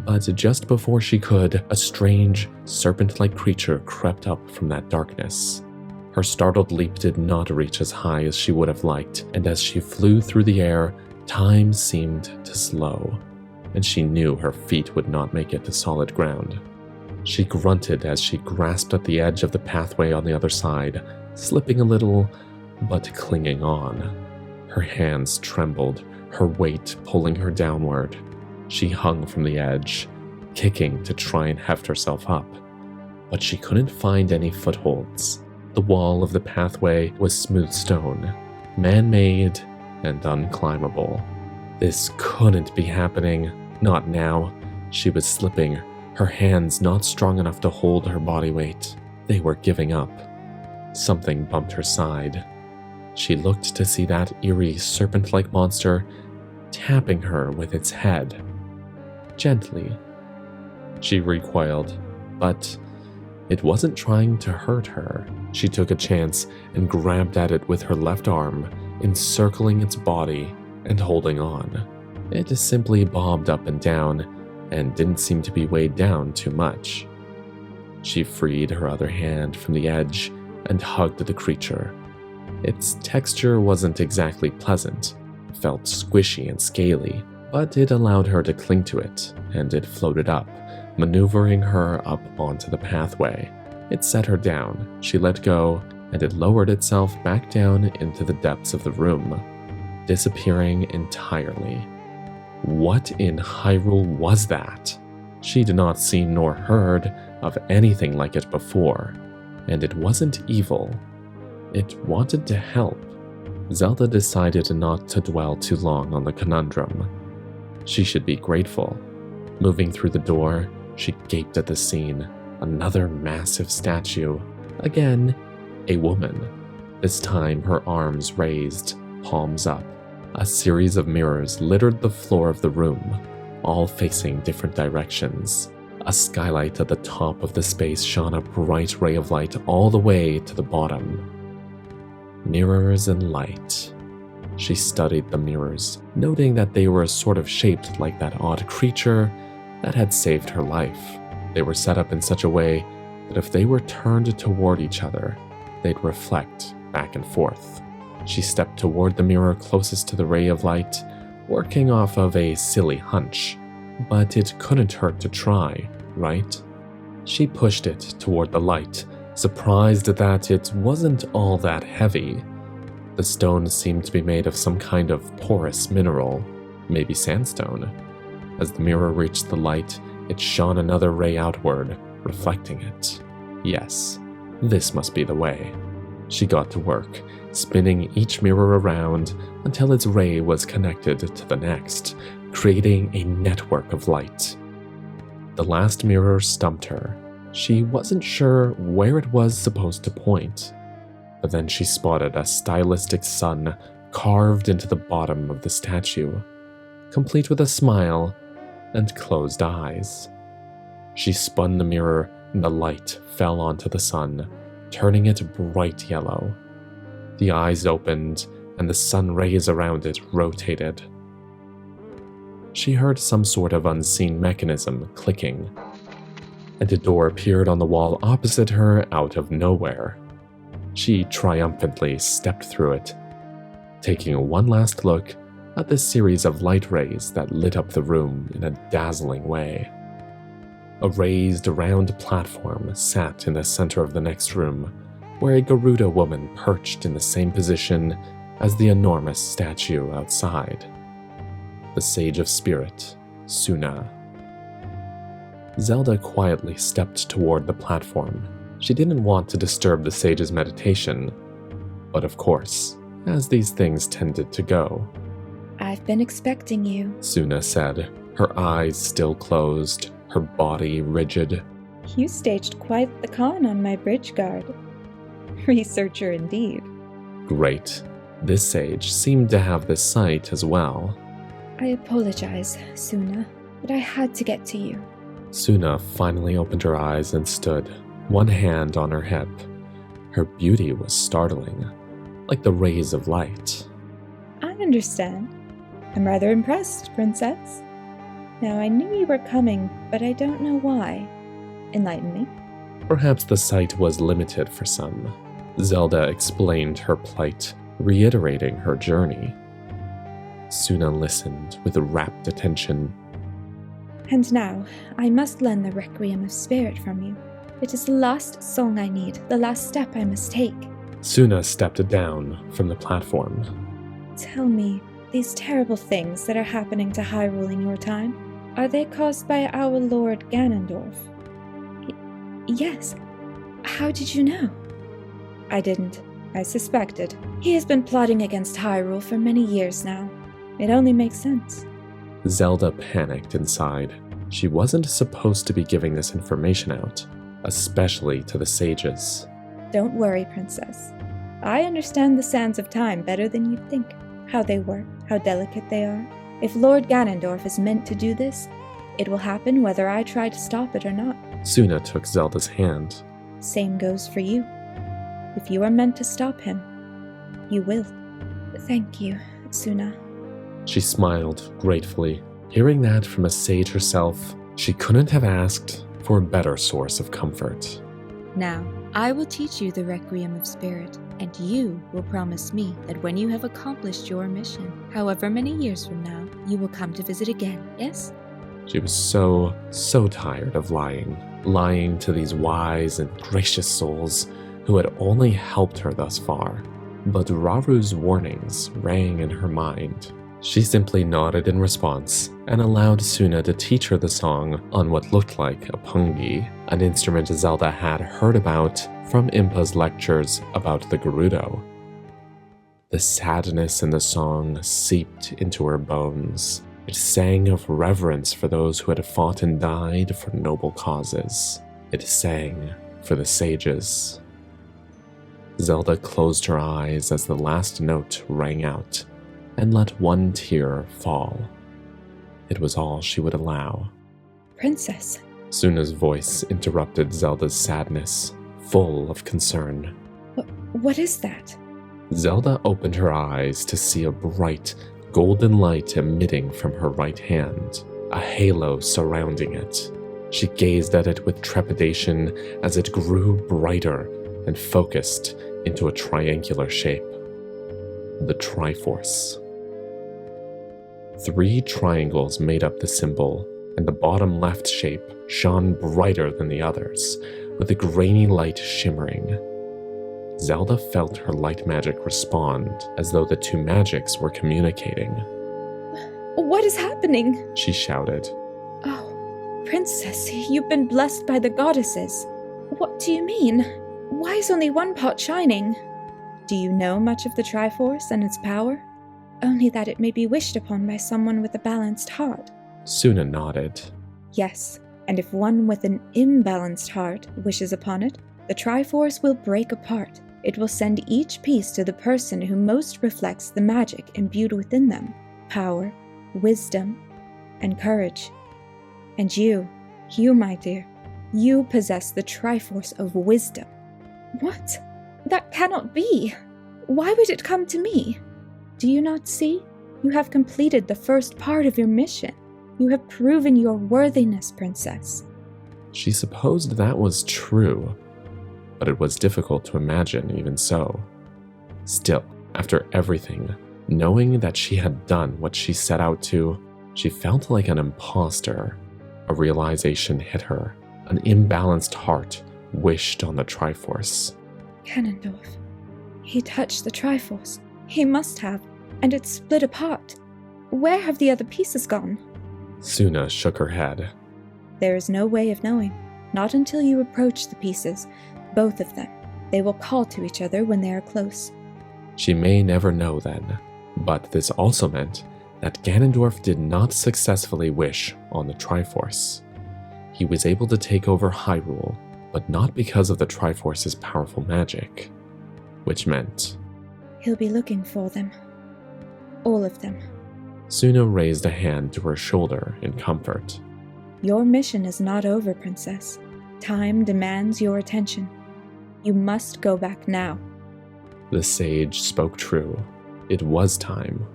But just before she could, a strange, serpent-like creature crept up from that darkness. Her startled leap did not reach as high as she would have liked, and as she flew through the air, time seemed to slow, and she knew her feet would not make it to solid ground. She grunted as she grasped at the edge of the pathway on the other side, slipping a little, but clinging on. Her hands trembled, her weight pulling her downward. She hung from the edge, kicking to try and heft herself up, but she couldn't find any footholds. The wall of the pathway was smooth stone, man-made and unclimbable. This couldn't be happening, not now. She was slipping, her hands not strong enough to hold her body weight. They were giving up. Something bumped her side. She looked to see that eerie serpent-like monster tapping her with its head. Gently. She recoiled, but it wasn't trying to hurt her. She took a chance and grabbed at it with her left arm, encircling its body and holding on. It simply bobbed up and down and didn't seem to be weighed down too much. She freed her other hand from the edge and hugged the creature. Its texture wasn't exactly pleasant. It felt squishy and scaly, but it allowed her to cling to it, and it floated up, maneuvering her up onto the pathway. It set her down, she let go, and it lowered itself back down into the depths of the room, disappearing entirely. What in Hyrule was that? She did not see nor heard of anything like it before, and it wasn't evil. It wanted to help. Zelda decided not to dwell too long on the conundrum. She should be grateful. Moving through the door, she gaped at the scene. Another massive statue. Again, a woman. This time her arms raised, palms up. A series of mirrors littered the floor of the room, all facing different directions. A skylight at the top of the space shone a bright ray of light all the way to the bottom. Mirrors and light. She studied the mirrors, noting that they were sort of shaped like that odd creature that had saved her life. They were set up in such a way that if they were turned toward each other, they'd reflect back and forth. She stepped toward the mirror closest to the ray of light, working off of a silly hunch. But it couldn't hurt to try, right? She pushed it toward the light, surprised that it wasn't all that heavy. The stone seemed to be made of some kind of porous mineral, maybe sandstone. As the mirror reached the light, it shone another ray outward, reflecting it. Yes, this must be the way. She got to work, spinning each mirror around until its ray was connected to the next, creating a network of light. The last mirror stumped her. She wasn't sure where it was supposed to point, but then she spotted a stylistic sun carved into the bottom of the statue, complete with a smile and closed eyes. She spun the mirror and the light fell onto the sun, turning it bright yellow. The eyes opened and the sun rays around it rotated. She heard some sort of unseen mechanism clicking, and a door appeared on the wall opposite her out of nowhere. She triumphantly stepped through it, taking one last look at the series of light rays that lit up the room in a dazzling way. A raised round platform sat in the center of the next room, where a Garuda woman perched in the same position as the enormous statue outside. The Sage of Spirit, Suna. Zelda quietly stepped toward the platform. She didn't want to disturb the sage's meditation, but of course, as these things tended to go. I've been expecting you, Suna said, her eyes still closed, her body rigid. You staged quite the con on my bridge guard. Researcher indeed. Great. This sage seemed to have the sight as well. I apologize, Suna, but I had to get to you. Suna finally opened her eyes and stood, one hand on her hip. Her beauty was startling, like the rays of light. I understand. I'm rather impressed, Princess. Now, I knew you were coming, but I don't know why. Enlighten me. Perhaps the sight was limited for some. Zelda explained her plight, reiterating her journey. Suna listened with rapt attention. And now, I must learn the Requiem of Spirit from you. It is the last song I need, the last step I must take. Suna stepped down from the platform. Tell me, these terrible things that are happening to Hyrule in your time, are they caused by our Lord Ganondorf? Yes. How did you know? I didn't. I suspected. He has been plotting against Hyrule for many years now. It only makes sense. Zelda panicked inside. She wasn't supposed to be giving this information out, especially to the sages. Don't worry, Princess. I understand the sands of time better than you'd think. How they work, how delicate they are. If Lord Ganondorf is meant to do this, it will happen whether I try to stop it or not. Suna took Zelda's hand. Same goes for you. If you are meant to stop him, you will. Thank you, Suna. She smiled gratefully. Hearing that from a sage herself, she couldn't have asked for a better source of comfort. Now, I will teach you the Requiem of Spirit, and you will promise me that when you have accomplished your mission, however many years from now, you will come to visit again, yes? She was so tired of lying. Lying to these wise and gracious souls who had only helped her thus far. But Raru's warnings rang in her mind. She simply nodded in response and allowed Suna to teach her the song on what looked like a pungi, an instrument Zelda had heard about from Impa's lectures about the Gerudo. The sadness in the song seeped into her bones. It sang of reverence for those who had fought and died for noble causes. It sang for the sages. Zelda closed her eyes as the last note rang out and let one tear fall. It was all she would allow. Princess. Suna's voice interrupted Zelda's sadness, full of concern. What is that? Zelda opened her eyes to see a bright, golden light emitting from her right hand, a halo surrounding it. She gazed at it with trepidation as it grew brighter and focused into a triangular shape. The Triforce. 3 triangles made up the symbol, and the bottom left shape shone brighter than the others, with a grainy light shimmering. Zelda felt her light magic respond, as though the two magics were communicating. What is happening? She shouted. Oh, Princess, you've been blessed by the goddesses. What do you mean? Why is only one pot shining? Do you know much of the Triforce and its power? Only that it may be wished upon by someone with a balanced heart. Suna nodded. Yes, and if one with an imbalanced heart wishes upon it, the Triforce will break apart. It will send each piece to the person who most reflects the magic imbued within them. Power, wisdom, and courage. And you, my dear, you possess the Triforce of wisdom. What? That cannot be! Why would it come to me? Do you not see? You have completed the first part of your mission. You have proven your worthiness, Princess. She supposed that was true, but it was difficult to imagine even so. Still, after everything, knowing that she had done what she set out to, she felt like an imposter. A realization hit her. An imbalanced heart wished on the Triforce. Ganondorf. He touched the Triforce. He must have, and it split apart. Where have the other pieces gone? Suna shook her head. There is no way of knowing. Not until you approach the pieces, both of them. They will call to each other when they are close. She may never know then, but this also meant that Ganondorf did not successfully wish on the Triforce. He was able to take over Hyrule, but not because of the Triforce's powerful magic, which meant he'll be looking for them. All of them. Suna raised a hand to her shoulder in comfort. Your mission is not over, Princess. Time demands your attention. You must go back now. The sage spoke true. It was time.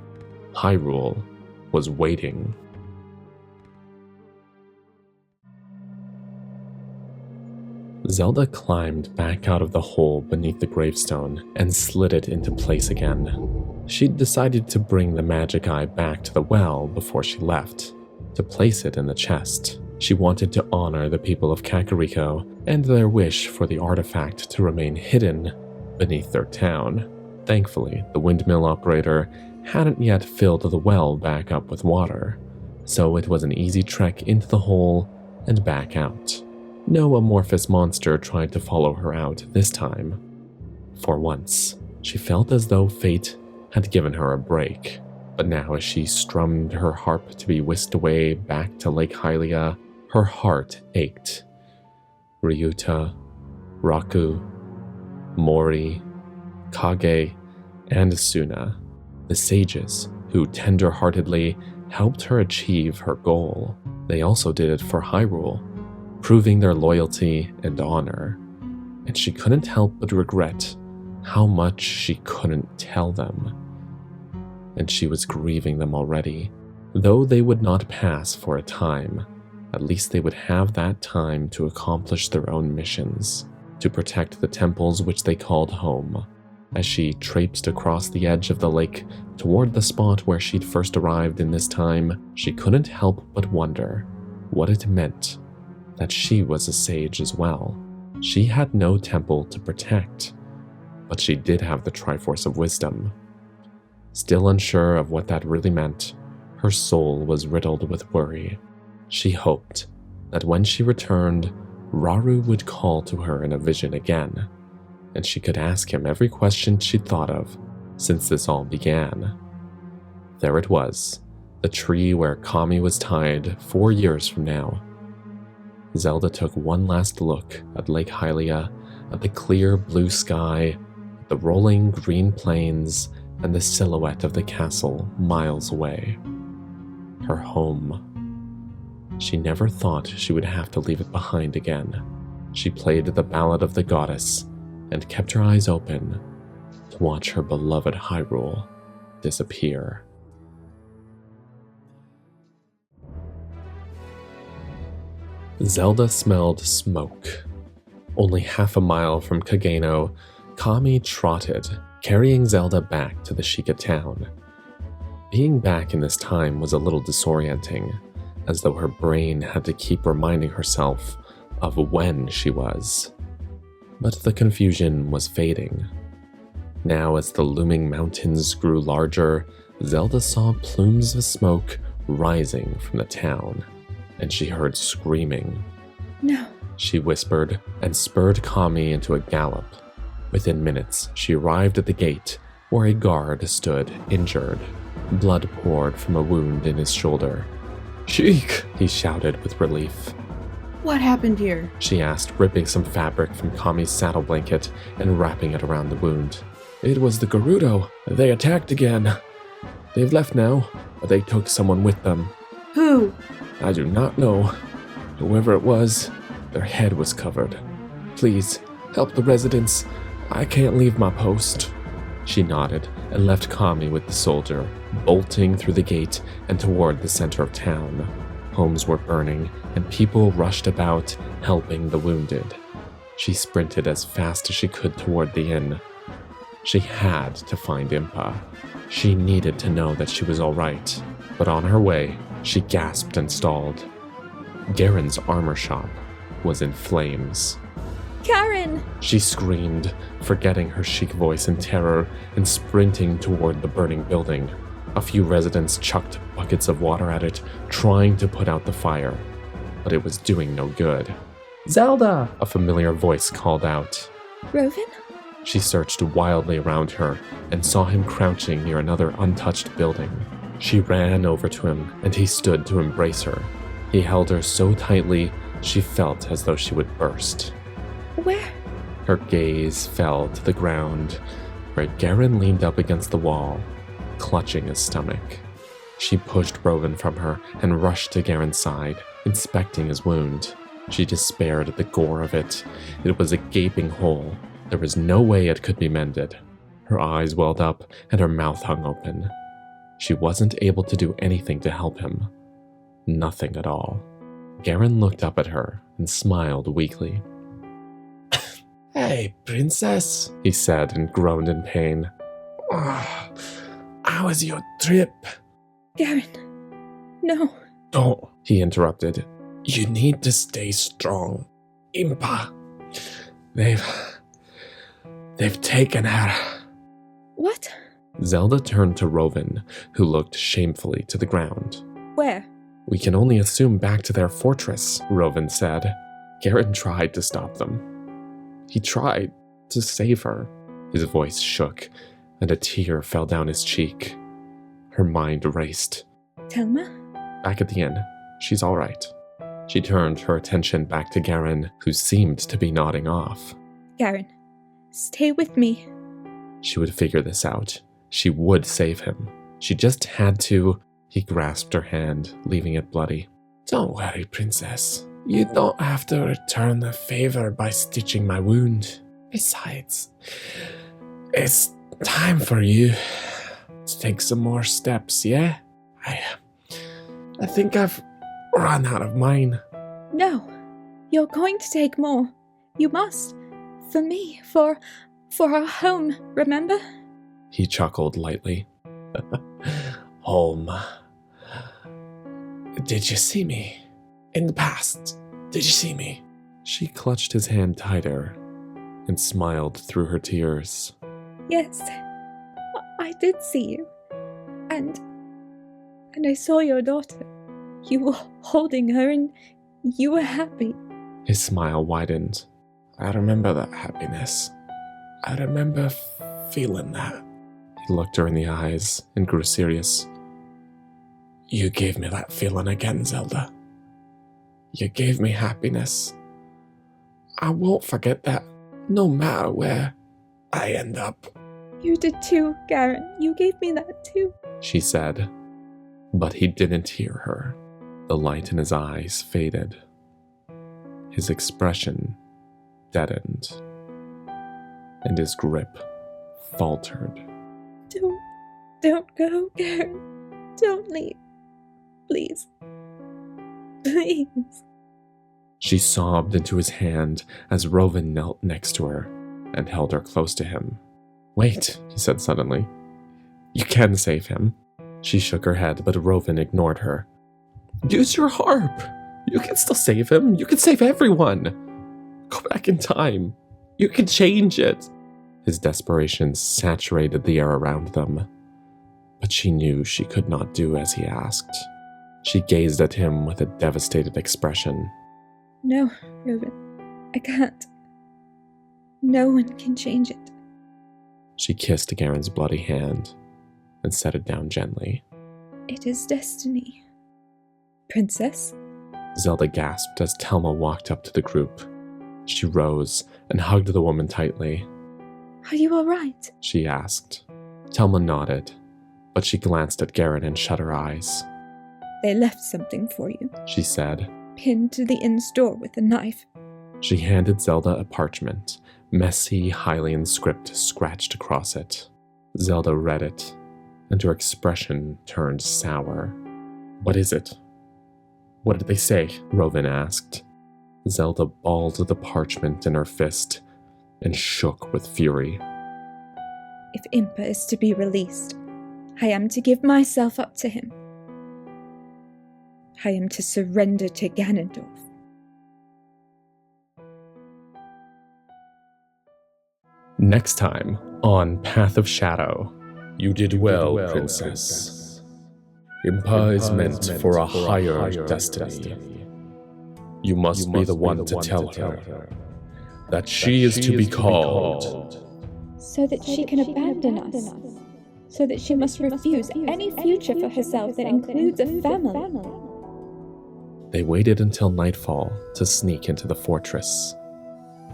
Hyrule was waiting. Zelda climbed back out of the hole beneath the gravestone and slid it into place again. She'd decided to bring the magic eye back to the well before she left, to place it in the chest. She wanted to honor the people of Kakariko and their wish for the artifact to remain hidden beneath their town. Thankfully, the windmill operator hadn't yet filled the well back up with water, so it was an easy trek into the hole and back out. No amorphous monster tried to follow her out this time. For once, she felt as though fate had given her a break, but now as she strummed her harp to be whisked away back to Lake Hylia, her heart ached. Ryuta, Raku, Mori, Kage, and Suna, the sages who tender-heartedly helped her achieve her goal. They also did it for Hyrule, proving their loyalty and honor, and she couldn't help but regret how much she couldn't tell them. And she was grieving them already. Though they would not pass for a time, at least they would have that time to accomplish their own missions, to protect the temples which they called home. As she traipsed across the edge of the lake toward the spot where she'd first arrived in this time, she couldn't help but wonder what it meant that she was a sage as well. She had no temple to protect, but she did have the Triforce of Wisdom. Still unsure of what that really meant, her soul was riddled with worry. She hoped that when she returned, Rauru would call to her in a vision again, and she could ask him every question she'd thought of since this all began. There it was, the tree where Kami was tied 4 years from now. Zelda took one last look at Lake Hylia, at the clear blue sky, the rolling green plains, and the silhouette of the castle miles away. Her home. She never thought she would have to leave it behind again. She played the Ballad of the Goddess and kept her eyes open to watch her beloved Hyrule disappear. Zelda smelled smoke. Only half a mile from Kageno, Kami trotted, carrying Zelda back to the Sheik town. Being back in this time was a little disorienting, as though her brain had to keep reminding herself of when she was. But the confusion was fading. Now, as the looming mountains grew larger, Zelda saw plumes of smoke rising from the town, and she heard screaming. No. She whispered and spurred Kami into a gallop. Within minutes, she arrived at the gate, where a guard stood injured. Blood poured from a wound in his shoulder. "Sheik!" he shouted with relief. What happened here? She asked, ripping some fabric from Kami's saddle blanket and wrapping it around the wound. "It was the Gerudo. They attacked again. They've left now, but they took someone with them." Who? "I do not know. Whoever it was, their head was covered. Please, help the residents. I can't leave my post." She nodded and left Kami with the soldier, bolting through the gate and toward the center of town. Homes were burning, and people rushed about, helping the wounded. She sprinted as fast as she could toward the inn. She had to find Impa. She needed to know that she was all right, but on her way, she gasped and stalled. Garen's armor shop was in flames. Karen! She screamed, forgetting her Sheik voice in terror and sprinting toward the burning building. A few residents chucked buckets of water at it, trying to put out the fire, but it was doing no good. "Zelda!" a familiar voice called out. Rovin? She searched wildly around her and saw him crouching near another untouched building. She ran over to him, and he stood to embrace her. He held her so tightly, she felt as though she would burst. Where? Her gaze fell to the ground, where Garen leaned up against the wall, clutching his stomach. She pushed Rovin from her and rushed to Garen's side, inspecting his wound. She despaired at the gore of it. It was a gaping hole. There was no way it could be mended. Her eyes welled up and her mouth hung open. She wasn't able to do anything to help him. Nothing at all. Garen looked up at her and smiled weakly. "Hey, princess," he said and groaned in pain. "How was your trip?" Garen. No. "Don't," he interrupted. "You need to stay strong. Impa. They've taken her." What? Zelda turned to Rovin, who looked shamefully to the ground. Where? "We can only assume back to their fortress," Rovin said. Garen tried to stop them. He tried to save her. His voice shook, and a tear fell down his cheek. Her mind raced. Telma? "Back at the inn. She's all right." She turned her attention back to Garen, who seemed to be nodding off. Garen, stay with me. She would figure this out. She would save him. She just had to. He grasped her hand, leaving it bloody. "Don't worry, princess. You don't have to return the favor by stitching my wound. Besides, it's time for you to take some more steps, yeah? I think I've run out of mine." No, you're going to take more. You must. For me, for our home, remember? He chuckled lightly. "Home. Did you see me? In the past, did you see me?" She clutched his hand tighter and smiled through her tears. Yes, I did see you. And I saw your daughter. You were holding her and you were happy. His smile widened. "I remember that happiness. I remember feeling that." He looked her in the eyes and grew serious. "You gave me that feeling again, Zelda. You gave me happiness. I won't forget that, no matter where I end up." You did too, Garen. You gave me that too. She said, but he didn't hear her. The light in his eyes faded. His expression deadened, and his grip faltered. Don't go, Garen. Don't leave. Please. Please. She sobbed into his hand as Rovin knelt next to her and held her close to him. "Wait," he said suddenly. "You can save him." She shook her head, but Rovin ignored her. Use your harp. You can still save him. You can save everyone. Go back in time. You can change it. His desperation saturated the air around them. But she knew she could not do as he asked. She gazed at him with a devastated expression. No, Reuben, I can't. No one can change it. She kissed Garen's bloody hand and set it down gently. It is destiny. Princess? Zelda gasped as Telma walked up to the group. She rose and hugged the woman tightly. Are you all right? She asked. Telma nodded, but she glanced at Garen and shut her eyes. They left something for you, She said. pinned to the inn's door with a knife. She handed Zelda a parchment, messy Hylian script scratched across it. Zelda read it, and her expression turned sour. What is it? What did they say? Rovin asked. Zelda balled the parchment in her fist and shook with fury. If Impa is to be released, I am to give myself up to him. I am to surrender to Ganondorf. Next time on Path of Shadow. You did well, Princess. Impa is meant for a higher destiny. You must be the one to tell her that she is to be called. So that she can abandon us. So that she must refuse any future for herself that includes a family. They waited until nightfall to sneak into the fortress.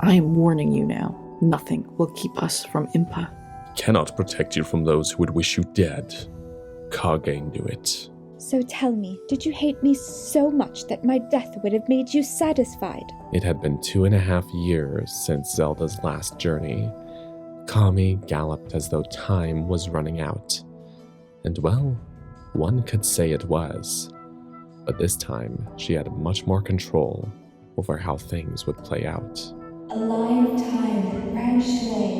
I am warning you now. Nothing will keep us from Impa. Cannot protect you from those who would wish you dead. Kage knew it. So tell me, did you hate me so much that my death would have made you satisfied? It had been 2.5 years since Zelda's last journey. Kami galloped as though time was running out. And well, one could say it was. But this time, she had much more control over how things would play out. A line of time that branched away